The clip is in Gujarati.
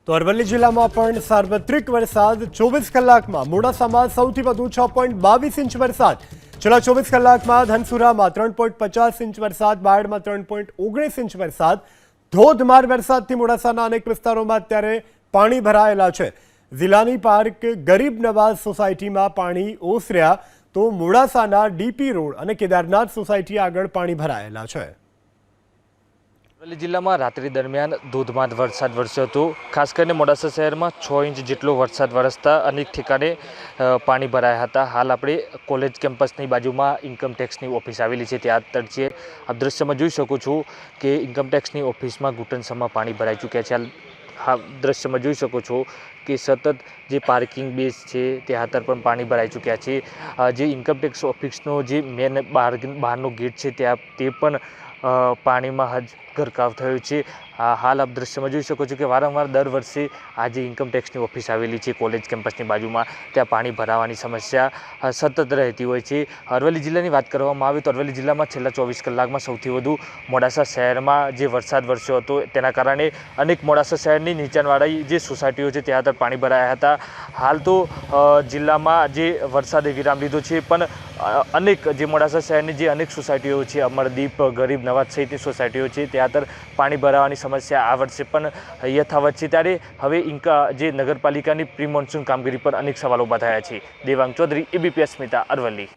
તો અરવલ્લી જિલ્લામાં પણ સાર્વત્રિક વરસાદ 24 કલાકમાં મોડાસામાં સૌથી વધુ 6.22 ઇંચ વરસાદ। છેલ્લા 24 કલાકમાં ધનસુરામાં 3.50 ઇંચ વરસાદ, બાયડમાં 3.19 ઇંચ વરસાદ। ધોધમાર વરસાદથી મોડાસાના અનેક વિસ્તારોમાં અત્યારે પાણી ભરાયેલા છે। જિલ્લાની પાર્ક ગરીબ નવાઝ સોસાયટીમાં પાણી ઓસર્યા તો મોડાસાના ડીપી રોડ અને કેદારનાથ સોસાયટી આગળ પાણી ભરાયેલા છે। અરવલ્લી જિલ્લામાં રાત્રિ દરમિયાન ધોધમાર વરસાદ વરસ્યો હતો। ખાસ કરીને મોડાસા શહેરમાં 6 ઇંચ જેટલો વરસાદ વરસતા અનેક ઠેકાણે પાણી ભરાયા હતા। હાલ આપણે કોલેજ કેમ્પસની બાજુમાં ઇન્કમટેક્સની ઓફિસ આવેલી છે, ત્યાં તરફે આપ દ્રશ્યમાં જોઈ શકો છો કે ઇન્કમટેક્સની ઓફિસમાં ઘૂંટણસમાં પાણી ભરાઈ ચૂક્યા છે। હા, દ્રશ્યમાં જોઈ શકો છો કે સતત જે પાર્કિંગ બેઝ છે ત્યાં તરફ પણ પાણી ભરાઈ ચૂક્યા છે। જે ઇન્કમટેક્સ ઓફિસનો જે મેન બહારનો ગેટ છે ત્યાં તે પણ પાણીમાં ગરકાવ થયો છે। હાલ આપ દ્રશ્યમાં જોઈ શકો છો કે વારંવાર દર વર્ષે આ જે ઇન્કમટેક્સની ઓફિસ આવેલી છે કોલેજ કેમ્પસની બાજુમાં, ત્યાં પાણી ભરાવાની સમસ્યા સતત રહેતી હોય છે। અરવલ્લી જિલ્લાની વાત કરવામાં આવે તો અરવલ્લી જિલ્લામાં છેલ્લા 24 કલાકમાં સૌથી વધુ મોડાસા શહેરમાં જે વરસાદ વરસ્યો હતો તેના કારણે અનેક મોડાસા શહેરની નીચાણવાળી જે સોસાયટીઓ છે ત્યાં પાણી ભરાયા હતા। હાલ તો જિલ્લામાં જે વરસાદે વિરામ લીધો છે, પણ અનેક જે મોડાસા શહેરની જે અનેક સોસાયટીઓ છે, અમરદીપ, ગરીબ નવાઝ સહિતની સોસાયટીઓ છે ત્યાં પાણી ભરાવાની સમસ્યા આ વર્ષે પણ યથાવત છે। ત્યારે હવે જે નગરપાલિકાની પ્રી મોન્સૂન કામગીરી પર અનેક સવાલો ઊભા થયા છે। દેવાંગ ચૌધરી, એબીપી અસ્મિતા, અરવલ્લી।